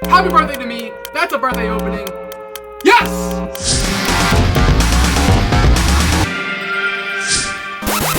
Happy birthday to me. That's a birthday opening. Yes!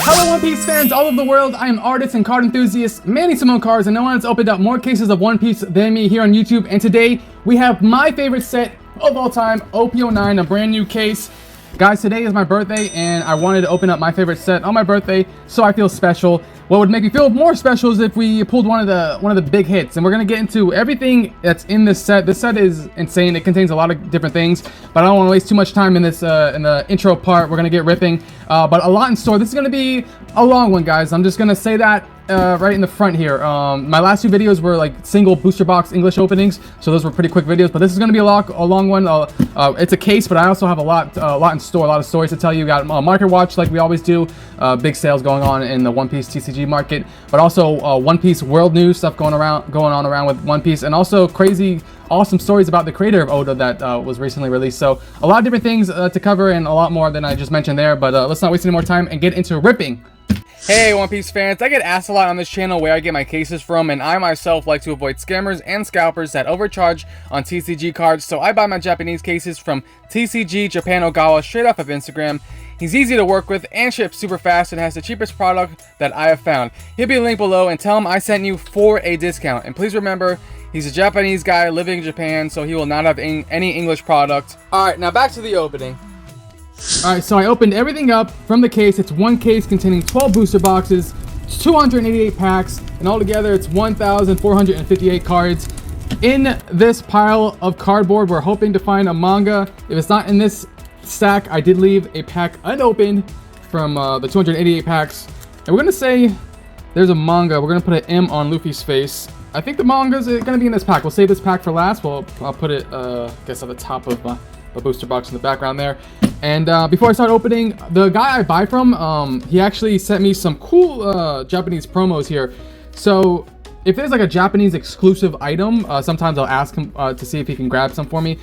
Hello One Piece fans all over the world, I am artist and card enthusiast Manny Simone Cards, and no one has opened up more cases of One Piece than me here on YouTube, and today we have my favorite set of all time, OP-09, a brand new case. Guys, today is my birthday and I wanted to open up my favorite set on my birthday, so I feel special. What would make me feel more special is if we pulled one of the big hits, and we're gonna get into everything that's in this set. This set is insane. It contains a lot of different things, but I don't want to waste too much time in this in the intro part. We're gonna get ripping, but a lot in store. This is gonna be a long one, guys. I'm just gonna say that right in the front here. My last two videos were like single booster box English openings, so those were pretty quick videos. But this is gonna be a long one. It's a case, but I also have a lot in store, a lot of stories to tell you. Got market watch like we always do. Big sales going on in the One Piece TCG market, but also One Piece world news stuff going on around with One Piece, and also crazy awesome stories about the creator of Oda that was recently released. So a lot of different things to cover, and a lot more than I just mentioned there. But let's not waste any more time and get into ripping. Hey One Piece fans, I get asked a lot on this channel where I get my cases from, and I myself like to avoid scammers and scalpers that overcharge on TCG cards, so I buy my Japanese cases from TCG Japan Ogawa straight off of Instagram. He's easy to work with and ships super fast and has the cheapest product that I have found. He'll be linked below, and tell him I sent you for a discount. And please remember, he's a Japanese guy living in Japan, so he will not have any English product. Alright, now back to the opening. Alright, so I opened everything up from the case. It's one case containing 12 booster boxes, 288 packs, and altogether it's 1,458 cards. In this pile of cardboard, we're hoping to find a manga. If it's not in this stack, I did leave a pack unopened from the 288 packs, and we're gonna say there's a manga. We're gonna put an M on Luffy's face. I think the manga's gonna be in this pack. We'll save this pack for last. I'll put it I guess at the top of the booster box in the background there. And before I start opening, the guy I buy from, he actually sent me some cool Japanese promos here. So if there's like a Japanese exclusive item, sometimes I'll ask him to see if he can grab some for me.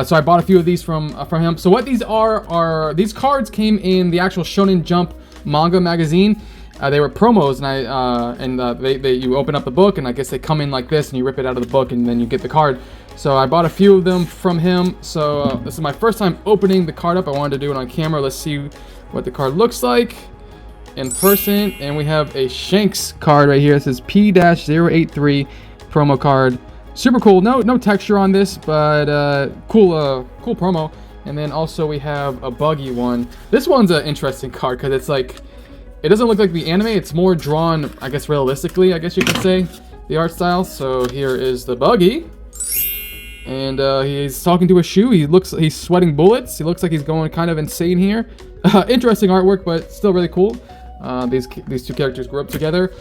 So I bought a few of these from him. So what these are these cards came in the actual Shonen Jump manga magazine. They were promos, and you open up the book, and I guess they come in like this, and you rip it out of the book, and then you get the card. So I bought a few of them from him. So this is my first time opening the card up. I wanted to do it on camera. Let's see what the card looks like in person. And we have a Shanks card right here. This is P-083 promo card. Super cool. No texture on this, but cool promo. And then also we have a Buggy one. This one's an interesting card because it's like, it doesn't look like the anime. It's more drawn, I guess, realistically, I guess you could say, the art style. So here is the Buggy, and he's talking to a shoe. He's sweating bullets. He looks like he's going kind of insane here. Interesting artwork, but still really cool. These two characters grew up together.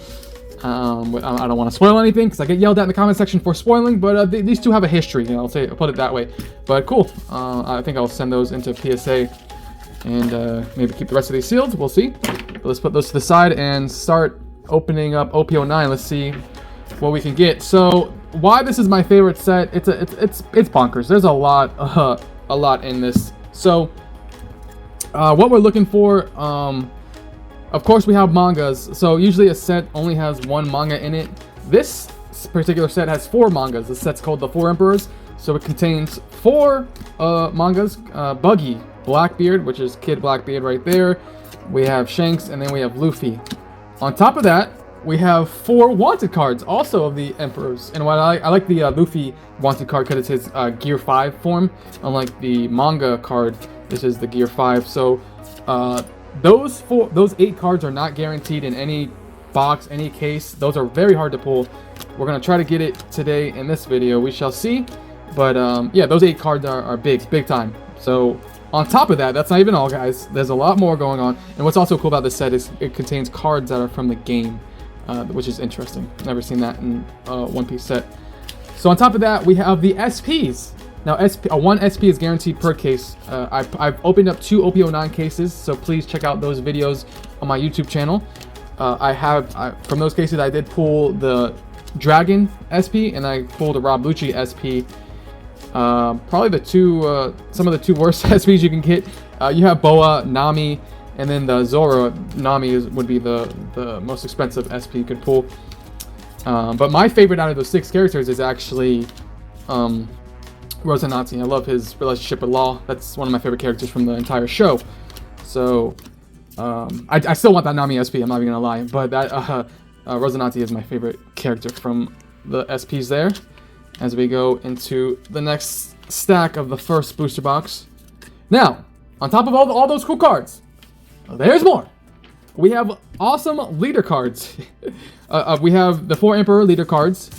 I don't want to spoil anything because I get yelled at in the comment section for spoiling, but these two have a history, I'll put it that way. But cool. I think I'll send those into PSA and maybe keep the rest of these sealed. We'll see. But let's put those to the side and start opening up OP-09. Let's see what we can get. So why this is my favorite set? It's bonkers. There's a lot in this. So what we're looking for. Of course, we have mangas. So usually a set only has one manga in it. This particular set has 4 mangas. This set's called the 4 Emperors. So it contains 4 mangas. Buggy, Blackbeard, which is Kid Blackbeard right there. We have Shanks, and then we have Luffy. On top of that, we have 4 wanted cards, also of the Emperors. And what I like the Luffy wanted card because it's his Gear 5 form. Unlike the manga card, this is the Gear 5. So those 8 cards are not guaranteed in any box, any case. Those are very hard to pull. We're gonna try to get it today in this video. We shall see. But yeah, those 8 cards are big time. So on top of that, that's not even all, guys. There's a lot more going on. And what's also cool about this set is it contains cards that are from the game, which is interesting. Never seen that in a One Piece set. So on top of that, we have the SPs. Now, one SP is guaranteed per case. I've opened up 2 OP-09 cases, so please check out those videos on my YouTube channel. From those cases, I did pull the Dragon SP, and I pulled a Rob Lucci SP. Probably some of the 2 worst SPs you can get. You have Boa, Nami, And then the Zoro Nami would be the most expensive SP you could pull. But my favorite out of those 6 characters is actually Rosanati. I love his relationship with Law. That's one of my favorite characters from the entire show. So I still want that Nami SP, I'm not even gonna lie. But that Rosanati is my favorite character from the SPs there. As we go into the next stack of the first booster box. Now, on top of all those cool cards, there's more. We have awesome leader cards. We have the 4 Emperor leader cards,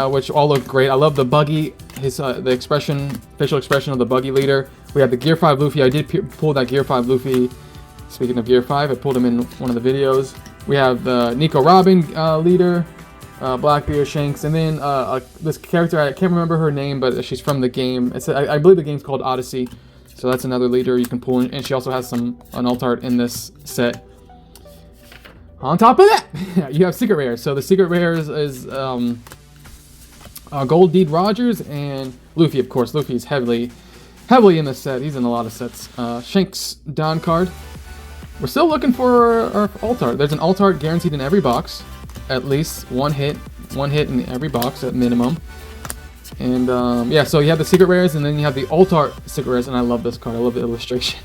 which all look great. I love the Buggy, the facial expression of the Buggy leader. We have the Gear 5 Luffy. I did pull that Gear 5 Luffy. Speaking of Gear 5, I pulled him in one of the videos. We have the Nico Robin leader, Blackbeard, Shanks, and then this character, I can't remember her name, but she's from the game. I believe the game's called Odyssey. So that's another leader you can pull in, and she also has an alt art in this set. On top of that, you have secret rares. So the secret rares is Gold Deed Rogers and Luffy, of course. Luffy is heavily in this set. He's in a lot of sets. Shanks Don card. We're still looking for our alt art. There's an alt art guaranteed in every box, at least one hit in every box at minimum. And yeah, so you have the secret rares, and then you have the alt art secret rares, and I love this card. I love the illustration.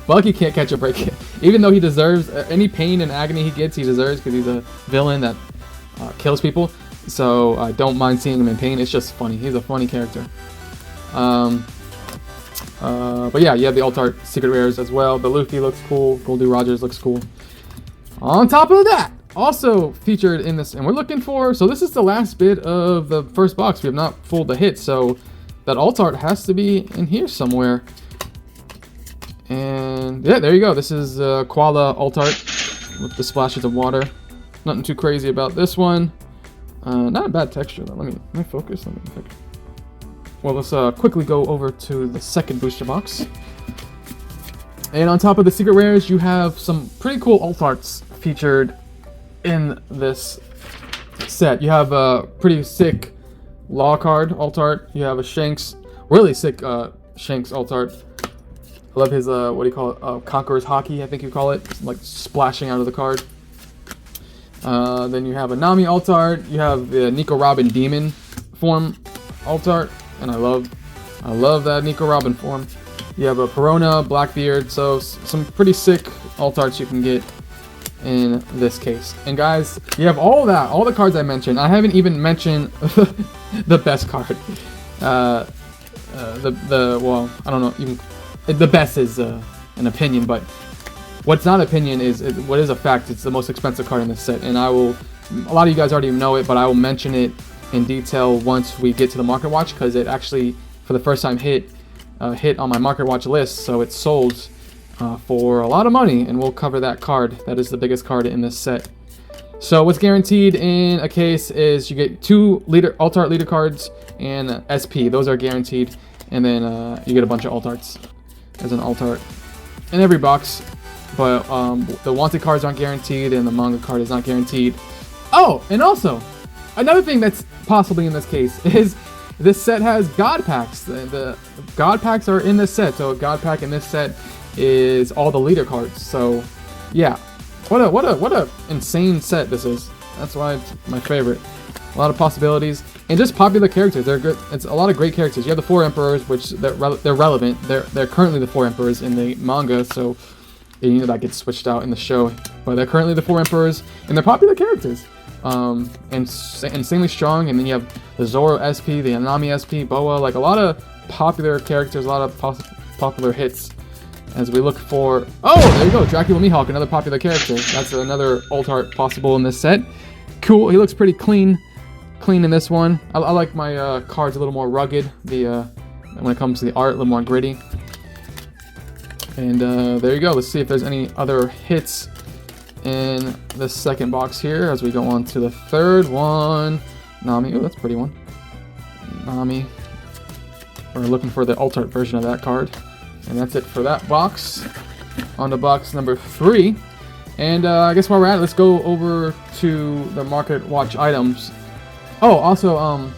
Bucky can't catch a break, even though he deserves any pain and agony he gets. He deserves, because he's a villain that kills people. So I don't mind seeing him in pain. It's just funny. He's a funny character. But yeah, you have the alt art secret rares as well. The Luffy looks cool. Goldie Rogers looks cool. On top of that, also featured in this, and we're looking for, so this is the last bit of the first box. We have not pulled the hit, so that alt art has to be in here somewhere. And yeah, there you go. This is Koala alt art with the splashes of water. Nothing too crazy about this one. Not a bad texture though. Let me focus. Well, let's quickly go over to the second booster box. And on top of the secret rares, you have some pretty cool alt arts featured in this set. You have a pretty sick Law card alt art. You have a Shanks, really sick Shanks alt art. I love his what do you call it? Conqueror's Hockey, I think you call it, like splashing out of the card. Then you have a Nami alt art. You have the Nico Robin Demon form alt art, and I love that Nico Robin form. You have a Perona, Blackbeard, so some pretty sick alt arts you can get in this case. And guys, you have all the cards I mentioned. I haven't even mentioned the best card. Well, I don't know, even the best is an opinion, but what's not opinion is what is a fact. It's the most expensive card in this set, and a lot of you guys already know it, but I will mention it in detail once we get to the Market Watch, because it actually, for the first time, hit on my Market Watch list, so it's sold for a lot of money, and we'll cover that card. That is the biggest card in this set. So what's guaranteed in a case is you get 2 alt art leader cards and SP. Those are guaranteed, and then you get a bunch of alt arts as an alt art in every box. But the wanted cards aren't guaranteed, and the manga card is not guaranteed. Oh, and also another thing that's possibly in this case is this set has God packs. The God packs are in this set, so a God pack in this set is all the leader cards. So yeah, what a insane set this is. That's why it's my favorite. A lot of possibilities, and just popular characters. They're good. It's a lot of great characters. You have the 4 Emperors, which they're relevant. They're currently the 4 Emperors in the manga, so you know that gets switched out in the show. But they're currently the 4 Emperors, and they're popular characters. And insanely strong. And then you have the Zoro SP, the Anami SP, Boa, like a lot of popular characters, a lot of popular hits. As we look for, oh, there you go, Dracula Mihawk, another popular character. That's another alt art possible in this set. Cool, he looks pretty clean in this one. I like my cards a little more rugged. When it comes to the art, a little more gritty. And there you go. Let's see if there's any other hits in the second box here as we go on to the third one. Nami, oh, that's a pretty one. Nami. We're looking for the alt art version of that card. And that's it for that box. On to box number 3. And I guess while we're at it, let's go over to the Market Watch items. Oh, also,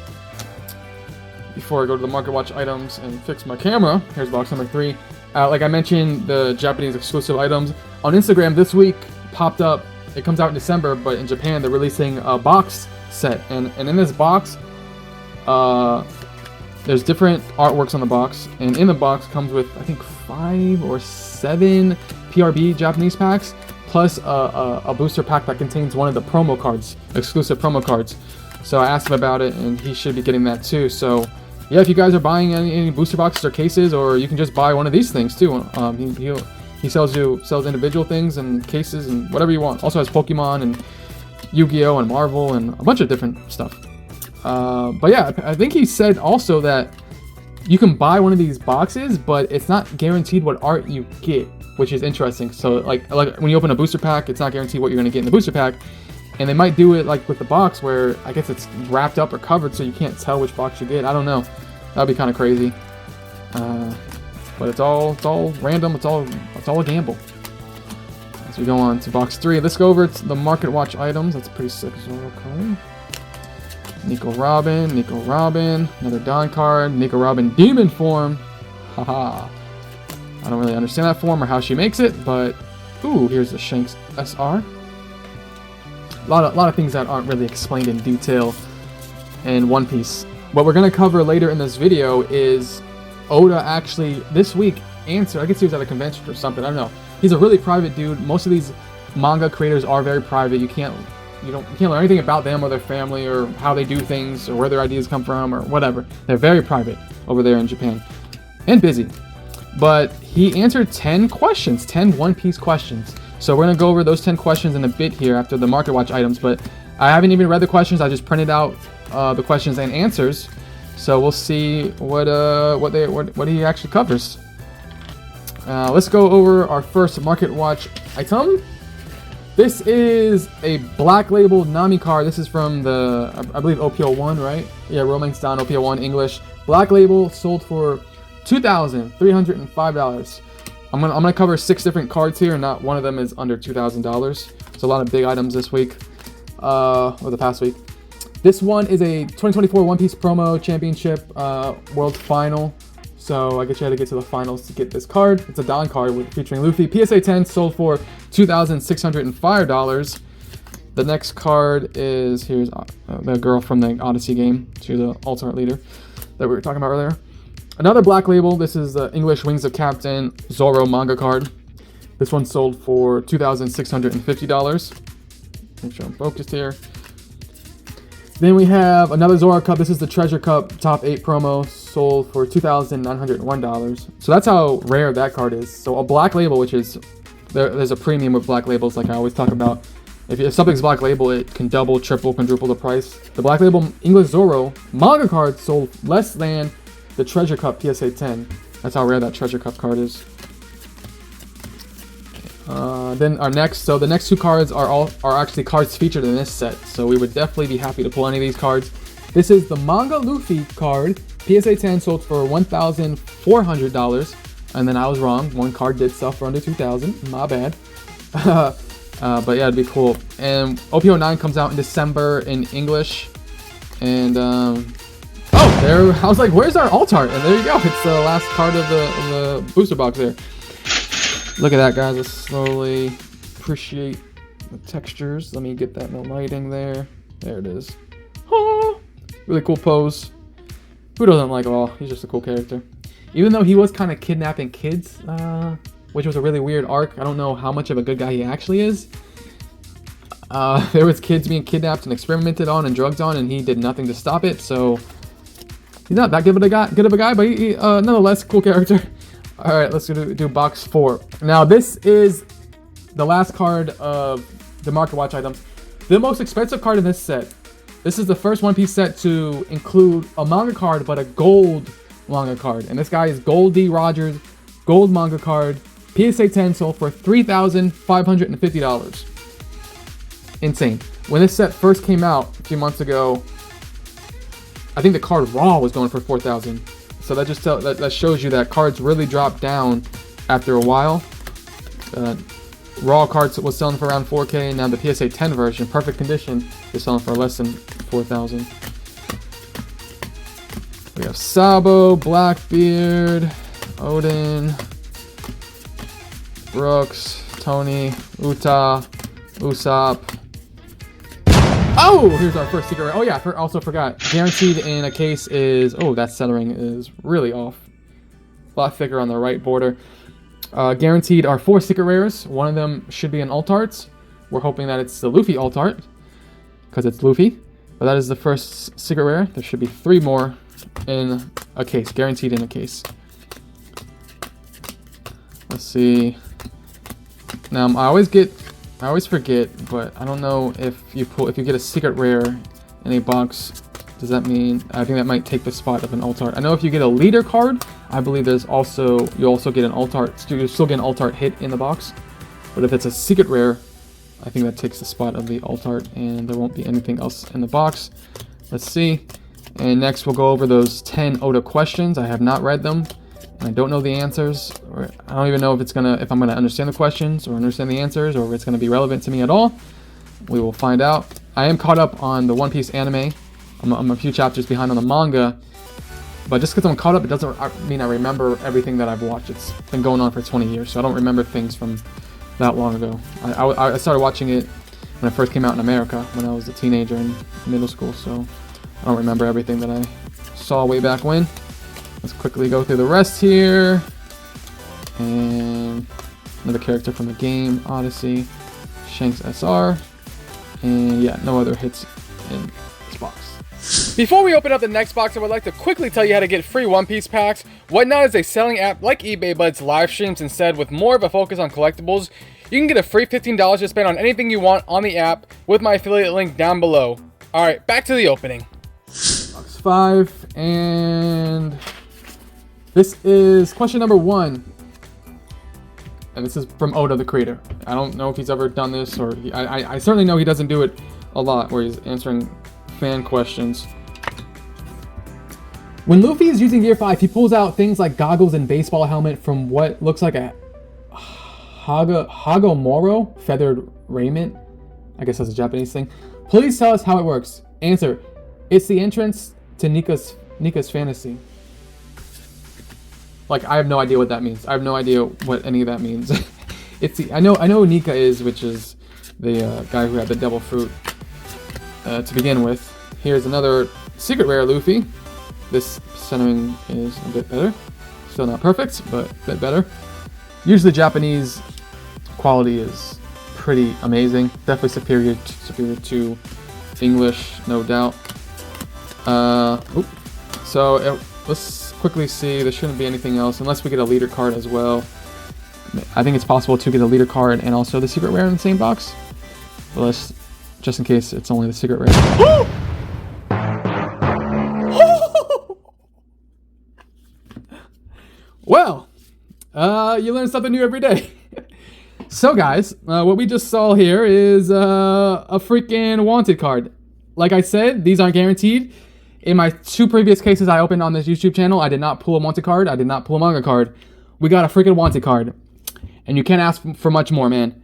before I go to the Market Watch items and fix my camera, here's box number 3. Like I mentioned, the Japanese exclusive items. on Instagram this week popped up. It comes out in December, but in Japan they're releasing a box set, and in this box, there's different artworks on the box, and in the box comes with I think 5 or 7 PRB Japanese packs, plus a booster pack that contains one of the promo cards, exclusive promo cards. So I asked him about it, and he should be getting that too. So yeah, if you guys are buying any booster boxes or cases, or you can just buy one of these things too. He sells individual things and cases and whatever you want. Also has Pokemon and Yu-Gi-Oh! And Marvel and a bunch of different stuff. But yeah, I think he said also that you can buy one of these boxes, but it's not guaranteed what art you get, which is interesting. So like when you open a booster pack, it's not guaranteed what you're going to get in the booster pack. And they might do it like with the box where I guess it's wrapped up or covered so you can't tell which box you get. I don't know. That'd be kind of crazy. But it's all random. It's all a gamble. As we go on to box 3, let's go over to the Market Watch items. That's a pretty sick Zoro card. Nico Robin, another Dawn card. Nico Robin Demon form. Haha. I don't really understand that form or how she makes it, but ooh, here's the Shanks SR. A lot of things that aren't really explained in detail in One Piece. What we're gonna cover later in this video is Oda actually this week answered. I guess he was at a convention or something. I don't know. He's a really private dude. Most of these manga creators are very private. You can't learn anything about them or their family or how they do things or where their ideas come from or whatever. They're very private over there in Japan and busy. But he answered 10 questions, 10 One Piece questions. So we're gonna go over those 10 questions in a bit here after the Market Watch items. But I haven't even read the questions. I just printed out the questions and answers. So we'll see what he actually covers. Let's go over our first Market Watch item. This is a Black Label Nami card. This is from the, I believe, OP-01, right? Yeah, Romance Dawn OP-01 English. Black Label sold for $2,305. I'm gonna cover 6 different cards here, and not one of them is under $2,000. It's a lot of big items this week, or the past week. This one is a 2024 One Piece Promo Championship World Final. So I guess you had to get to the finals to get this card. It's a Dawn card featuring Luffy. PSA 10 sold for $2,605. The next card is, here's the girl from the Odyssey game. She's the alternate leader that we were talking about earlier. Another Black Label. This is the English Wings of Captain Zoro manga card. This one sold for $2,650. Make sure I'm focused here. Then we have another Zoro Cup. This is the Treasure Cup Top 8 promo, sold for $2,901. So that's how rare that card is. So a Black Label, which is, there's a premium with Black Labels, like I always talk about. If something's Black Label, it can double, triple, quadruple the price. The Black Label English Zoro manga card sold less than the Treasure Cup PSA 10. That's how rare that Treasure Cup card is. Then the next 2 cards are actually cards featured in this set, so we would definitely be happy to pull any of these cards. This is the Manga Luffy card. PSA 10 sold for $1,400, and then I was wrong. One card did sell for under $2,000. My bad. But yeah, it'd be cool. And OP-09 comes out in December in English, and oh, there! I was like, "Where's our alt art?" And there you go. It's the last card of the booster box there. Look at that, guys. Let's slowly appreciate the textures. Let me get that no lighting there. There it is. Oh, really cool pose. Who doesn't like He's just a cool character. Even though he was kind of kidnapping kids, which was a really weird arc. I don't know how much of a good guy he actually is. There was kids being kidnapped and experimented on and drugged on, and he did nothing to stop it. So he's not that good of a guy, but he nonetheless, cool character. All right, let's do box 4. Now, this is the last card of the Market Watch items. The most expensive card in this set. This is the first One Piece set to include a manga card, but a gold manga card. And this guy is Gold D. Rogers, gold manga card. PSA 10 sold for $3,550. Insane. When this set first came out a few months ago, I think the card raw was going for $4,000. So that just that shows you that cards really drop down after a while. Raw cards was selling for around $4K, and now the PSA 10 version, perfect condition, is selling for less than $4,000. We have Sabo, Blackbeard, Odin, Brooks, Tony, Uta, Usopp. Oh, here's our first secret rare. Oh yeah, also forgot. Guaranteed in a case is, oh, that centering is really off. A lot thicker on the right border. Guaranteed are 4 secret rares. One of them should be an alt art. We're hoping that it's the Luffy alt art, because it's Luffy. But that is the first secret rare. There should be 3 more in a case, guaranteed in a case. Let's see. Now I always forget, but I don't know if you get a secret rare in a box, does that mean, I think that might take the spot of an alt art. I know if you get a leader card, I believe you also get an alt art, you still get an alt art hit in the box. But if it's a secret rare, I think that takes the spot of the alt art and there won't be anything else in the box. Let's see. And next we'll go over those 10 Oda questions. I have not read them. I don't know the answers, or I don't even know if I'm gonna understand the questions or understand the answers, or if it's gonna be relevant to me at all. We will find out. I am caught up on the One Piece anime. I'm a few chapters behind on the manga, but just because I'm caught up, it doesn't mean I remember everything that I've watched. It's been going on for 20 years, so I don't remember things from that long ago. I started watching it when it first came out in America, when I was a teenager in middle school, so I don't remember everything that I saw way back when. Let's quickly go through the rest here. And another character from the game, Odyssey, Shanks SR. And yeah, no other hits in this box. Before we open up the next box, I would like to quickly tell you how to get free One Piece packs. Whatnot is a selling app like eBay, but it's live streams instead with more of a focus on collectibles. You can get a free $15 to spend on anything you want on the app with my affiliate link down below. Alright, back to the opening. Box 5, and this is question number 1. And this is from Oda, the creator. I don't know if he's ever done this, or I certainly know he doesn't do it a lot, where he's answering fan questions. When Luffy is using Gear 5, he pulls out things like goggles and baseball helmet from what looks like a Hagomoro feathered raiment. I guess that's a Japanese thing. Please tell us how it works. Answer: it's the entrance to Nika's fantasy. Like, I have no idea what that means. I have no idea what any of that means. I know Nika is, which is the guy who had the devil fruit to begin with. Here's another secret rare Luffy. This centering is a bit better. Still not perfect, but a bit better. Usually Japanese quality is pretty amazing. Definitely superior to English, no doubt. Let's quickly see. There shouldn't be anything else unless we get a leader card as well. I think it's possible to get a leader card and also the secret rare in the same box. But let's, just in case it's only the secret rare. Well, you learn something new every day. So guys, what we just saw here is a freaking wanted card. Like I said, these aren't guaranteed. In my 2 previous cases I opened on this YouTube channel, I did not pull a wanted card. I did not pull a manga card. We got a freaking wanted card. And you can't ask for much more, man.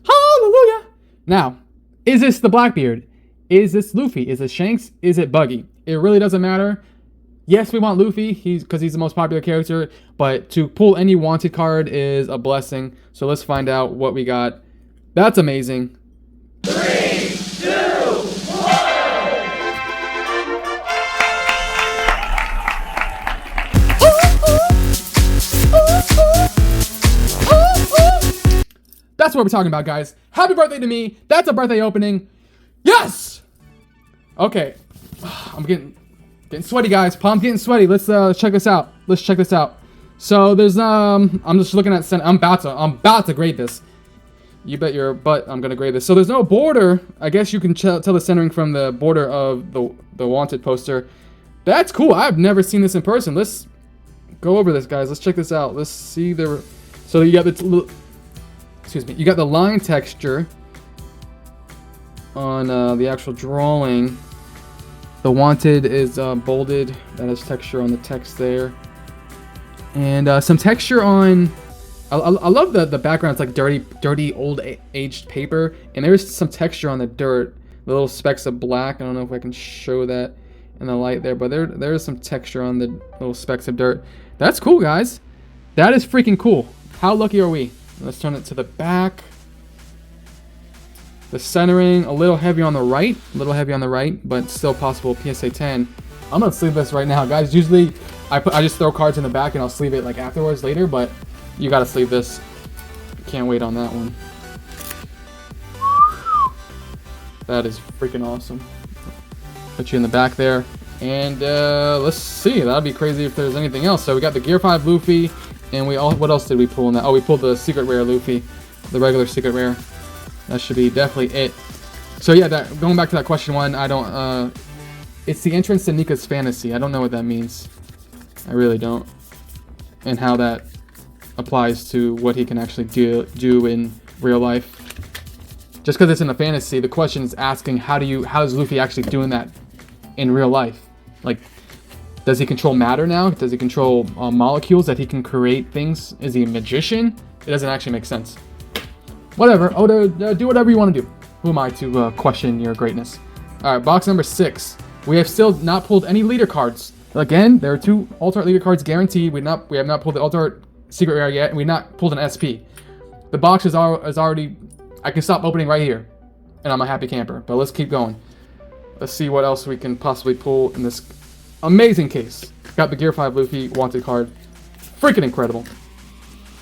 Hallelujah! Now, is this the Blackbeard? Is this Luffy? Is it Shanks? Is it Buggy? It really doesn't matter. Yes, we want Luffy, because he's the most popular character, but to pull any wanted card is a blessing. So let's find out what we got. That's amazing. 3, 2, 1. That's what we're talking about, guys. Happy birthday to me. That's a birthday opening. Yes! Okay. I'm getting sweaty, guys. Palm's getting sweaty. Let's check this out. Let's check this out. So there's I'm just looking at I'm about to grade this. You bet your butt I'm gonna grade this. So there's no border. I guess you can tell the centering from the border of the wanted poster. That's cool. I've never seen this in person. Let's go over this, guys. Let's check this out. Let's see so you got you got the line texture on the actual drawing. The wanted is bolded. That has texture on the text there. And some texture on... I love the background. It's like dirty old aged paper. And there's some texture on the dirt. The little specks of black. I don't know if I can show that in the light there. But there is some texture on the little specks of dirt. That's cool, guys. That is freaking cool. How lucky are we? Let's turn it to the back. The centering, a little heavy on the right. But still possible PSA 10. I'm gonna sleeve this right now, guys. Usually, I just throw cards in the back and I'll sleeve it like afterwards later, but you gotta sleeve this. Can't wait on that one. That is freaking awesome. Put you in the back there. And let's see. That'd be crazy if there's anything else. So we got the Gear 5 Luffy, and what else did we pull in that? Oh, we pulled the secret rare Luffy, the regular secret rare. That should be definitely it. So yeah, going back to that question one, I don't. It's the entrance to Nika's fantasy. I don't know what that means. I really don't, and how that applies to what he can actually do in real life. Just because it's in a fantasy, the question is asking how is Luffy actually doing that in real life? Like, does he control matter now? Does he control molecules that he can create things? Is he a magician? It doesn't actually make sense. Whatever, Oda, do whatever you want to do. Who am I to question your greatness? All right, box number 6. We have still not pulled any leader cards. Again, there are 2 Alt-Art leader cards guaranteed. We have not pulled the Alt-Art secret rare yet, and we've not pulled an SP. The box is already. I can stop opening right here, and I'm a happy camper. But let's keep going. Let's see what else we can possibly pull in this amazing case. Got the Gear 5 Luffy wanted card. Freaking incredible.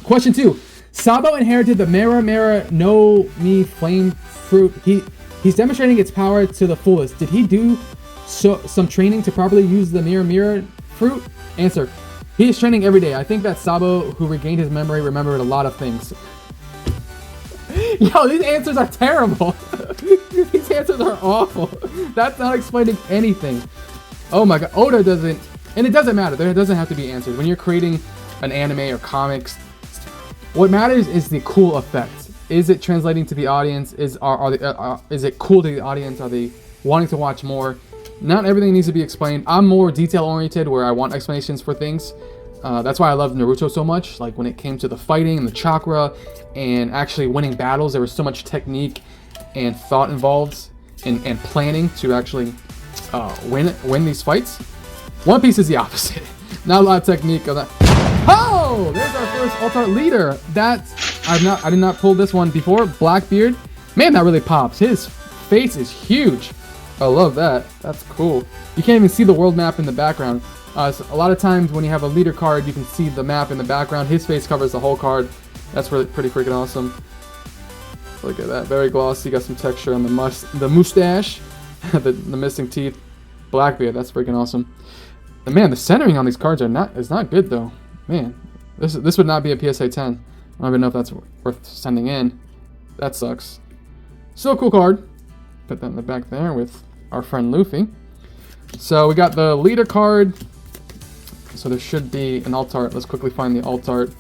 Question 2. Sabo inherited the Mera no Mi Flame Fruit. He's demonstrating its power to the fullest. Did he do some training to properly use the Mera Fruit? Answer. He is training every day. I think that Sabo, who regained his memory, remembered a lot of things. Yo, these answers are terrible. These answers are awful. That's not explaining anything. Oh my god, Oda doesn't, and it doesn't matter. There doesn't have to be answers. When you're creating an anime or comics, what matters is the cool effect. Is it translating to the audience? Is it cool to the audience? Are they wanting to watch more? Not everything needs to be explained. I'm more detail oriented, where I want explanations for things. That's why I love Naruto so much. Like when it came to the fighting and the chakra and actually winning battles, there was so much technique and thought involved and planning to actually win these fights. One Piece is the opposite. Not a lot of technique of that. Oh, there's our first Alt-Art leader. I did not pull this one before. Blackbeard, man, that really pops. His face is huge. I love that. That's cool. You can't even see the world map in the background. So a lot of times when you have a leader card, you can see the map in the background. His face covers the whole card. That's really pretty freaking awesome. Look at that, very glossy. Got some texture on the mustache, the missing teeth. Blackbeard, that's freaking awesome. And man, the centering on these cards is not good though. Man, this would not be a PSA 10. I don't even know if that's worth sending in. That sucks. Still a cool card. Put that in the back there with our friend Luffy. So we got the leader card. So there should be an Alt-Art. Let's quickly find the Alt-Art.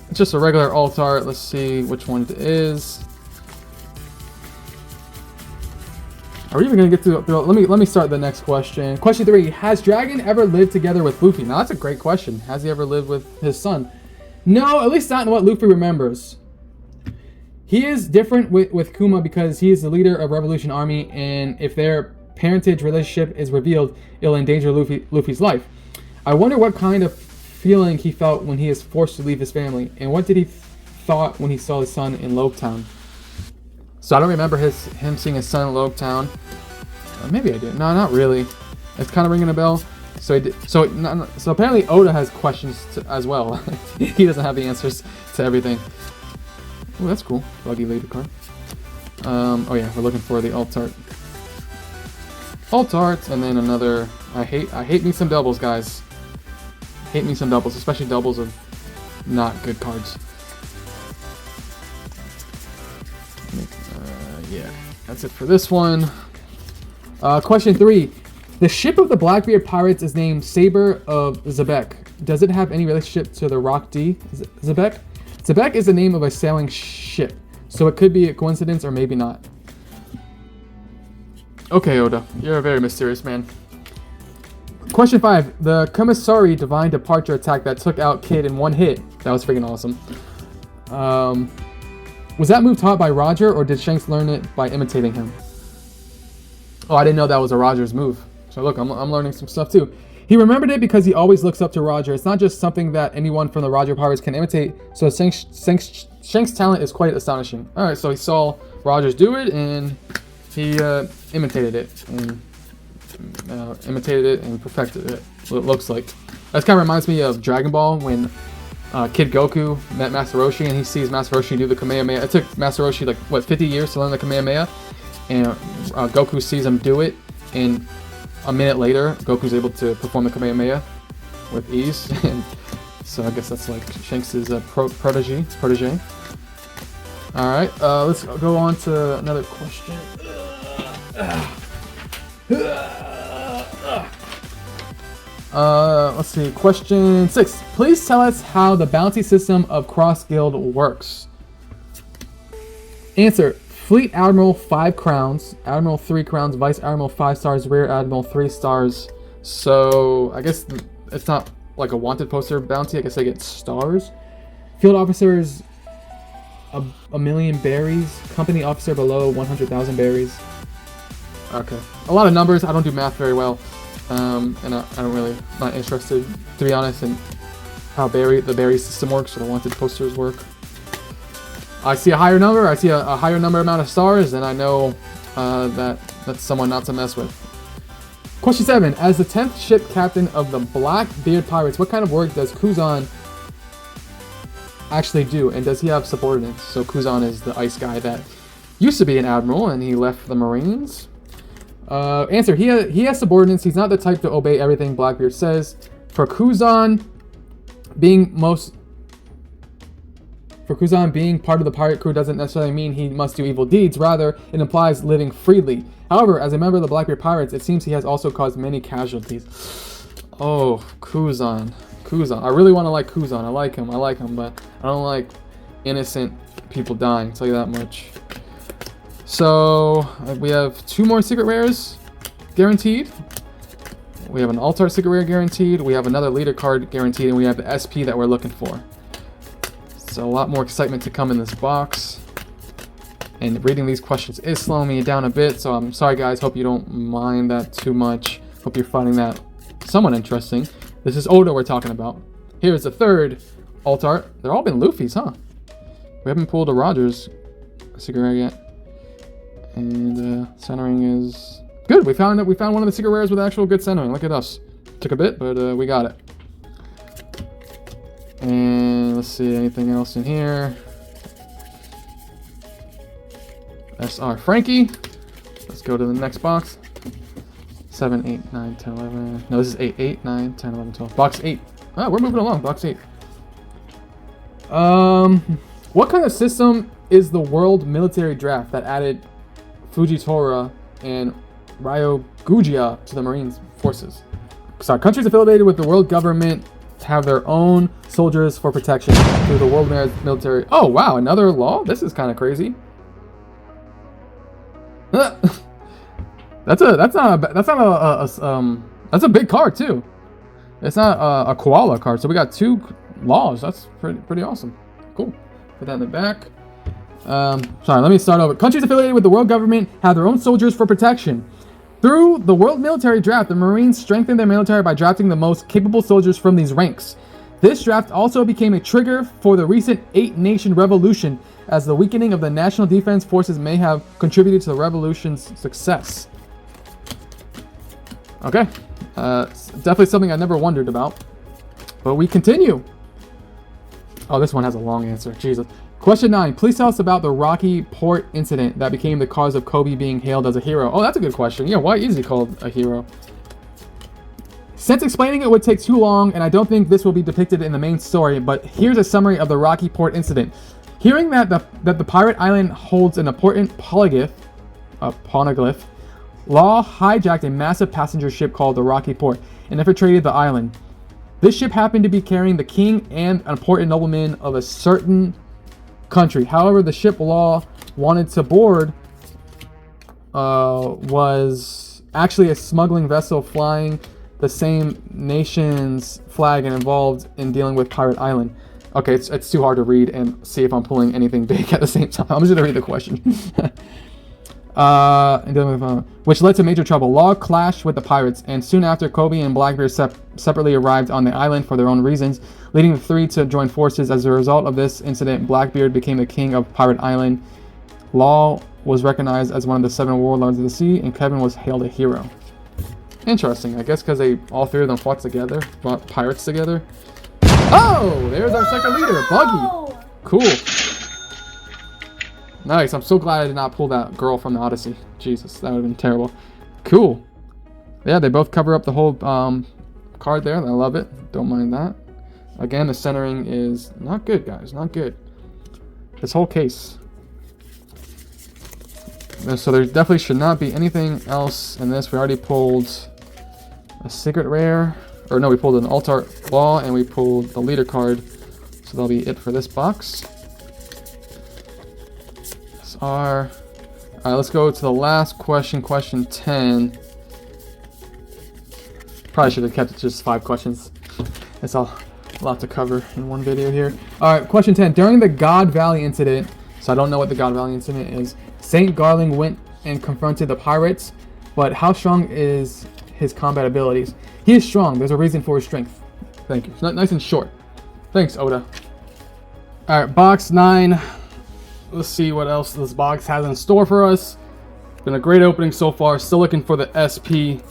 It's just a regular Alt-Art. Let's see which one it is. Are we even gonna get to? Let me start the next question. Question 3: Has Dragon ever lived together with Luffy? Now that's a great question. Has he ever lived with his son? No, at least not in what Luffy remembers. He is different with Kuma because he is the leader of Revolution Army, and if their parentage relationship is revealed, it'll endanger Luffy's life. I wonder what kind of feeling he felt when he is forced to leave his family, and what did he thought when he saw his son in Lopetown. So I don't remember him seeing his son in Lopetown. Maybe I did. No, not really. It's kind of ringing a bell. So apparently Oda has questions as well. He doesn't have the answers to everything. Oh, that's cool. Buggy later card. Oh yeah, we're looking for the Alt-Art. Alt-Art, and then another. I hate me some doubles, guys. Hate me some doubles, especially doubles of not good cards. Yeah, that's it for this one. Question 3. The ship of the Blackbeard pirates is named Saber of Zebek. Does it have any relationship to the Rock D, Zebek? Zebek is the name of a sailing ship, so it could be a coincidence or maybe not. Okay, Oda, you're a very mysterious man. Question 5. The Commissary Divine Departure attack that took out Kid in one hit. That was freaking awesome. Was that move taught by Roger, or did Shanks learn it by imitating him? Oh, I didn't know that was a Roger's move. So look, I'm learning some stuff too. He remembered it because he always looks up to Roger. It's not just something that anyone from the Roger Pirates can imitate. So Shanks Shank's talent is quite astonishing. All right, so he saw Rogers do it, and he imitated it, and perfected it. What it looks like. That kind of reminds me of Dragon Ball when Kid Goku met Master Roshi, and he sees Master Roshi do the Kamehameha. It took Master Roshi like what 50 years to learn the Kamehameha, and Goku sees him do it, and a minute later, Goku's able to perform the Kamehameha with ease. And so I guess that's like Shanks' protege. All right, let's go on to another question. Let's see. Question 6. Please tell us how the bounty system of Cross Guild works. Answer. Fleet Admiral 5 crowns, Admiral 3 crowns, Vice Admiral 5 stars, Rear Admiral 3 stars. So I guess it's not like a wanted poster bounty. I guess they get stars. Field officers, a million berries. Company officer below 100,000 berries. Okay, a lot of numbers. I don't do math very well, and I'm really not interested, to be honest, in how the berry system works or the wanted posters work. I see a higher number. I see a higher number amount of stars, and I know that's someone not to mess with. Question 7. As the 10th ship captain of the Blackbeard Pirates, what kind of work does Kuzan actually do, and does he have subordinates? So Kuzan is the ice guy that used to be an admiral, and he left the Marines. Answer. He has subordinates. He's not the type to obey everything Blackbeard says. For Kuzan being part of the pirate crew doesn't necessarily mean he must do evil deeds. Rather, it implies living freely. However, as a member of the Blackbeard Pirates, it seems he has also caused many casualties. Oh, Kuzan. I really want to like Kuzan. I like him, but I don't like innocent people dying, I'll tell you that much. So, we have 2 more secret rares guaranteed. We have an Altar secret rare guaranteed. We have another leader card guaranteed, and we have the SP that we're looking for. So a lot more excitement to come in this box. And reading these questions is slowing me down a bit, so I'm sorry guys, hope you don't mind that too much. Hope you're finding that somewhat interesting. This is Oda we're talking about. Here's the 3rd Altar. They've all been Luffy's, huh? We haven't pulled a Rogers secret rare yet. And centering is good. We found one of the secret rares with actual good centering. Look at us. Took a bit, but we got it. And let's see, anything else in here? SR Frankie. Let's go to the next box. 7, 8, 9, 10, 11. No, this is 8, 8, 9, 10, 11, 12. Box 8. Ah, we're moving along. Box 8. What kind of system is the World Military Draft that added Fujitora and Ryogugia to the Marines forces? Sorry, countries affiliated with the world government have their own soldiers for protection through the world military. Oh wow, another law? This is kind of crazy. That's a big card too. It's not a koala card, so we got 2 laws. That's pretty awesome. Cool. Put that in the back. Sorry, let me start over. Countries affiliated with the world government have their own soldiers for protection. Through the World Military Draft, the Marines strengthened their military by drafting the most capable soldiers from these ranks. This draft also became a trigger for the recent 8-Nation Revolution, as the weakening of the National Defense Forces may have contributed to the revolution's success. Okay, definitely something I never wondered about. But we continue. Oh, this one has a long answer. Jesus. Question 9. Please tell us about the Rocky Port incident that became the cause of Kobe being hailed as a hero. Oh, that's a good question. Yeah, why is he called a hero? Since explaining it would take too long, and I don't think this will be depicted in the main story, but here's a summary of the Rocky Port incident. Hearing that the pirate island holds an important poneglyph, Law hijacked a massive passenger ship called the Rocky Port and infiltrated the island. This ship happened to be carrying the king and an important nobleman of a certain country. However, the ship Law wanted to board was actually a smuggling vessel flying the same nation's flag and involved in dealing with Pirate Island. Okay, it's too hard to read and see if I'm pulling anything big at the same time. I'm just gonna read the question. Which led to major trouble. Law clashed with the pirates, and soon after, Kobe and Blackbeard separately arrived on the island for their own reasons, leading the three to join forces. As a result of this incident, Blackbeard became the king of Pirate Island. Law was recognized as one of the 7 warlords of the sea, and Kevin was hailed a hero. Interesting, I guess because all 3 of them fought together, brought pirates together. Oh, there's our second leader, Buggy. Cool. Nice. I'm so glad I did not pull that girl from the Odyssey. Jesus, that would have been terrible. Cool. Yeah, they both cover up the whole card there. I love it. Don't mind that. Again, the centering is not good, guys. Not good. This whole case. So there definitely should not be anything else in this. We already pulled a secret rare. Or no, we pulled an Altar Law and we pulled the leader card. So that'll be it for this box. Alright, let's go to the last question, question 10. Probably should have kept it just 5 questions. It's a lot to cover in one video here. Alright, question 10. During the God Valley incident, so I don't know what the God Valley incident is, Saint Garling went and confronted the pirates, but how strong is his combat abilities? He is strong. There's a reason for his strength. Thank you. Nice and short. Thanks, Oda. Alright, box 9. Let's see what else this box has in store for us. Been a great opening so far. Still looking for the SP.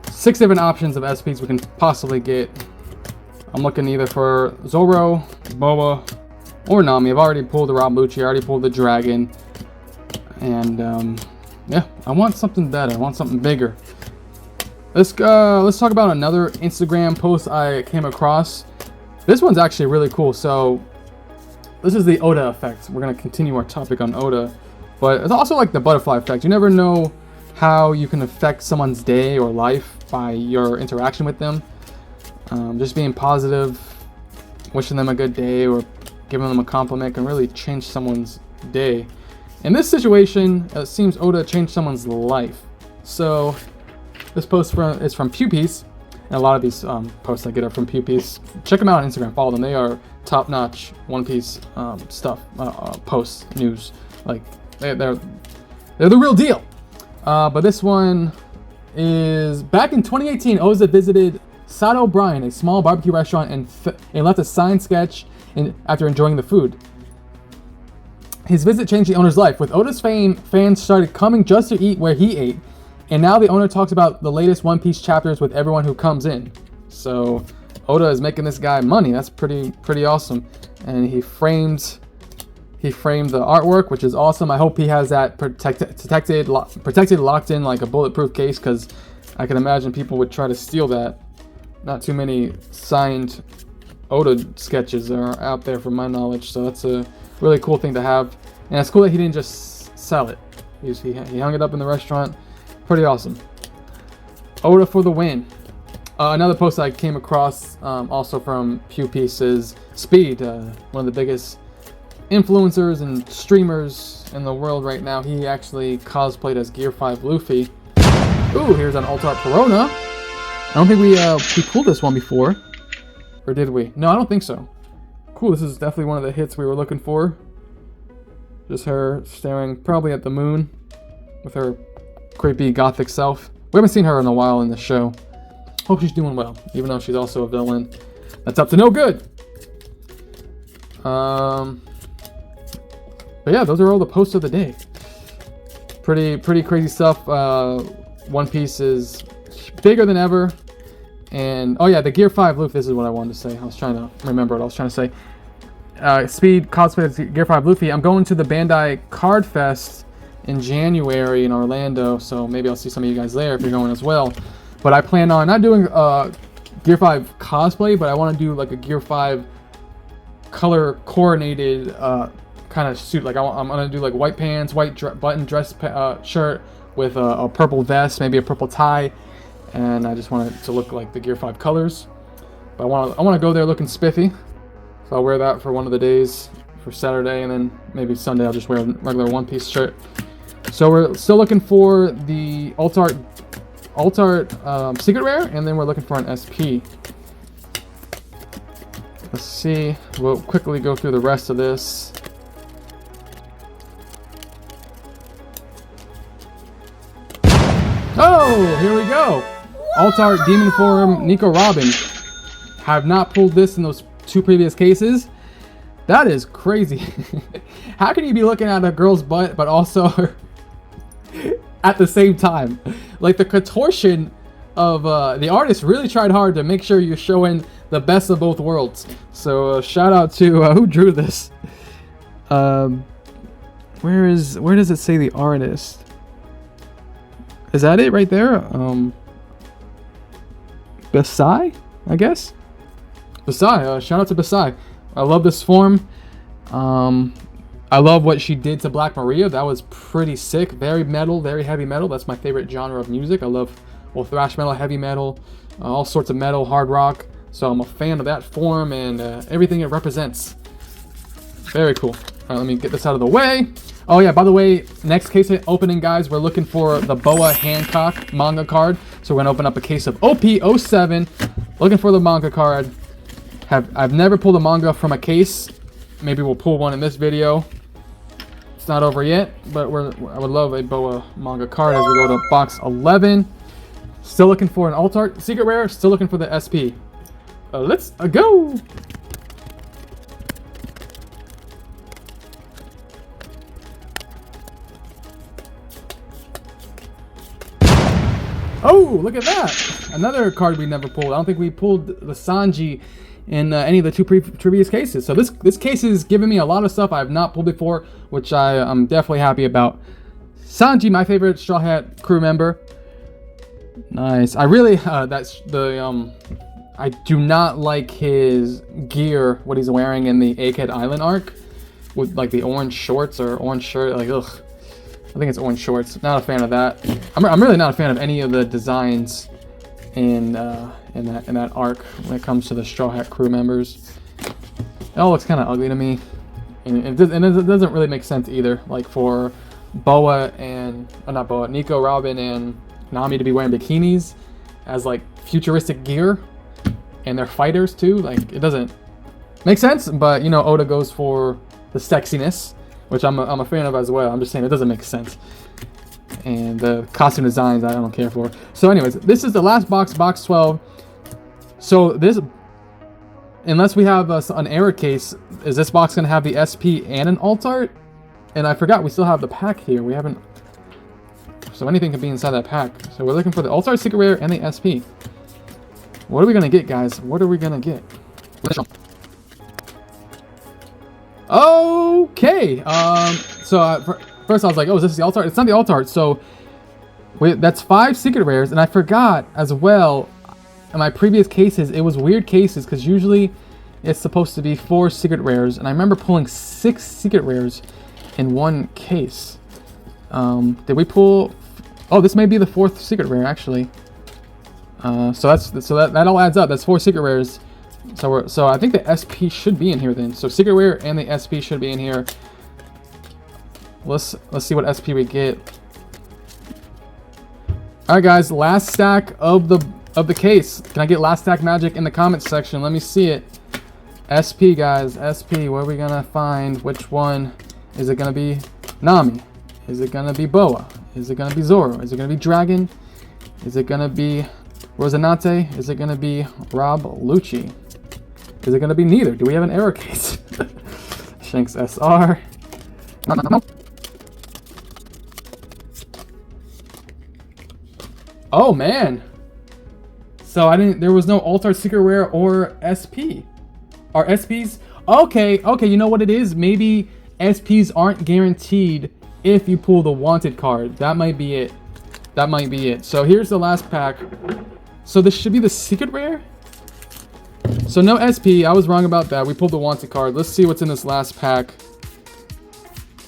6 different options of SPs we can possibly get. I'm looking either for Zoro, Boa, or Nami. I've already pulled the Rob Lucci. I already pulled the Dragon. And yeah, I want something better. I want something bigger. Let's talk about another Instagram post I came across. This one's actually really cool. So this is the Oda effect. We're going to continue our topic on Oda. But it's also like the butterfly effect. You never know how you can affect someone's day or life by your interaction with them. Just being positive, wishing them a good day, or giving them a compliment can really change someone's day. In this situation, it seems Oda changed someone's life. So this post is from Pewpiece. And a lot of these posts I get are from Pewpiece. Check them out on Instagram. Follow them. They are top-notch One Piece stuff, posts, news. Like they're the real deal. But this one is back in 2018. Oza visited Sato Brian, a small barbecue restaurant, and left a signed sketch after enjoying the food. His visit changed the owner's life. With Oda's fame, fans started coming just to eat where he ate. And now the owner talks about the latest One Piece chapters with everyone who comes in. So Oda is making this guy money. That's pretty awesome. And he framed the artwork, which is awesome. I hope he has that protected, locked in like a bulletproof case, because I can imagine people would try to steal that. Not too many signed Oda sketches are out there from my knowledge, so that's a really cool thing to have. And it's cool that he didn't just sell it. He hung it up in the restaurant. Pretty awesome. Oda for the win. Another post I came across also from Pewpiece is Speed, one of the biggest influencers and streamers in the world right now. He actually cosplayed as Gear 5 Luffy. Ooh, here's an Altar Perona. I don't think we pulled this one before. Or did we? No, I don't think so. Cool, this is definitely one of the hits we were looking for. Just her staring probably at the moon with her creepy gothic self. We haven't seen her in a while in the show. Hope she's doing well, even though she's also a villain. That's up to no good. But yeah, those are all the posts of the day. Pretty crazy stuff. One Piece is bigger than ever. And oh yeah, the Gear 5 Luffy. This is what I wanted to say. I was trying to remember what I was trying to say. Speed cosplay as Gear 5 Luffy. I'm going to the Bandai Card Fest in January in Orlando, so maybe I'll see some of you guys there if you're going as well. But I plan on not doing Gear 5 cosplay, but I want to do like a Gear 5 color coordinated kind of suit. Like I'm gonna do like white pants, white button dress shirt with a purple vest, maybe a purple tie, and I just want it to look like the Gear 5 colors. But I want to go there looking spiffy, so I'll wear that for one of the days for Saturday, and then maybe Sunday I'll just wear a regular One Piece shirt. So we're still looking for the Altar secret rare, and then we're looking for an SP. Let's see. We'll quickly go through the rest of this. Oh, here we go. Alt-Art Demon Form Nico Robin. Have not pulled this in those 2 previous cases. That is crazy. How can you be looking at a girl's butt but also at the same time? Like, the contortion of the artist really tried hard to make sure you're showing the best of both worlds. So shout out to who drew this. Where does it say the artist? Is that it right there? Basai, I guess. Basai, shout out to Basai. I love this form. I love what she did to Black Maria. That was pretty sick. Very metal, very heavy metal. That's my favorite genre of music. I love, well, thrash metal, heavy metal, all sorts of metal, hard rock. So I'm a fan of that form and everything it represents. Very cool. All right, let me get this out of the way. Oh yeah, by the way, next case opening, guys, we're looking for the Boa Hancock manga card. So we're gonna open up a case of OP-07. Looking for the manga card. I've never pulled a manga from a case. Maybe we'll pull one in this video. It's not over yet, but I would love a Boa manga card as we go to box 11. Still looking for an Alt-Art Secret Rare. Still looking for the SP. Let's go. Oh, look at that! Another card we never pulled. I don't think we pulled the Sanji in any of the 2 previous cases. So this case is giving me a lot of stuff I have not pulled before, which I'm definitely happy about. Sanji, my favorite Straw Hat crew member. Nice. I really that's the I do not like his gear, what he's wearing in the Egghead Island arc, with like the orange shorts or orange shirt. Like, ugh. I think it's orange shorts. Not a fan of that. I'm really not a fan of any of the designs in that arc when it comes to the Straw Hat crew members. It all looks kind of ugly to me, and it doesn't really make sense either. Like for Boa and not Boa, Nico, Robin, and Nami to be wearing bikinis as like futuristic gear, and they're fighters too. Like, it doesn't make sense. But you know, Oda goes for the sexiness, which I'm a fan of as well. I'm just saying it doesn't make sense. And the costume designs I don't care for. So anyways, this is the last box, box 12. So this, unless we have an error case, is this box going to have the SP and an Alt-Art? And I forgot we still have the pack here. We haven't, so anything can be inside that pack. So we're looking for the Alt-Art Secret Rare and the SP. What are we going to get, guys? What are we going to get? Okay, so first I was like, oh, is this the Alt-Art? It's not the Alt-Art. So that's 5 Secret Rares, and I forgot as well in my previous cases, it was weird cases because usually it's supposed to be 4 Secret Rares, and I remember pulling 6 Secret Rares in one case. Did we pull? Oh, this may be the 4th Secret Rare actually. So that all adds up. That's 4 Secret Rares. So I think the SP should be in here then. So Secret Rare and the SP should be in here. Let's see what SP we get. All right, guys, last stack of the case. Can I get last stack magic in the comments section? Let me see it. SP, guys, SP. Where are we gonna find? Which one? Is it gonna be Nami? Is it gonna be Boa? Is it gonna be Zoro? Is it gonna be Dragon? Is it gonna be Rosinante? Is it gonna be Rob Lucci? Is it gonna be neither? Do we have an error case? Shanks SR. No. Oh man. So there was no Alt-Art Secret Rare or SP. Are SPs? Okay, you know what it is? Maybe SPs aren't guaranteed if you pull the wanted card. That might be it. That might be it. So here's the last pack. So this should be the Secret Rare? So no SP, I was wrong about that. We pulled the wanted card. Let's see what's in this last pack.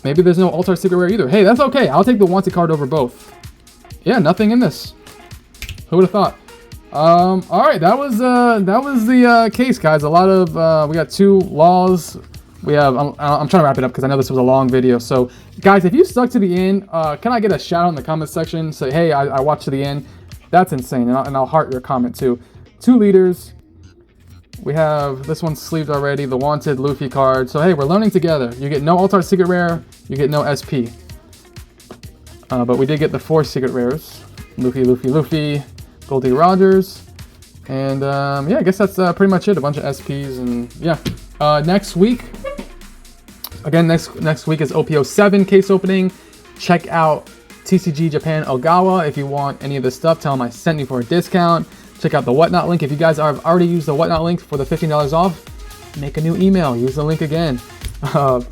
Maybe there's no Alt-Art Secret Rare either. Hey, that's okay. I'll take the wanted card over both. Yeah, nothing in this. Who would have thought? All right, that was the case, guys. A lot of we got 2 laws. We have. I'm trying to wrap it up because I know this was a long video. So, guys, if you stuck to the end, can I get a shout out in the comment section? Say, hey, I watched to the end. That's insane, and I'll heart your comment too. 2 leaders. We have this one sleeved already. The wanted Luffy card. So hey, we're learning together. You get no Alt-Art Secret Rare. You get no SP. But we did get the 4 Secret Rares. Luffy, Goldie Rogers. And yeah, I guess that's pretty much it. A bunch of SPs and yeah. Next week, again, next week is OP-07 case opening. Check out TCG Japan Ogawa if you want any of this stuff. Tell them I sent you for a discount. Check out the Whatnot link. If you guys have already used the Whatnot link for the $15 off, make a new email. Use the link again. Don't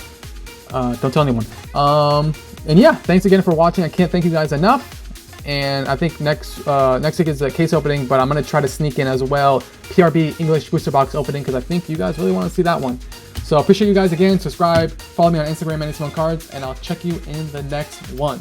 tell anyone. And yeah, thanks again for watching. I can't thank you guys enough. And I think next week is a case opening, but I'm gonna try to sneak in as well PRB English booster box opening because I think you guys really want to see that one. So I appreciate you guys again. Subscribe, follow me on Instagram, Manny Simone Cards, and I'll check you in the next one.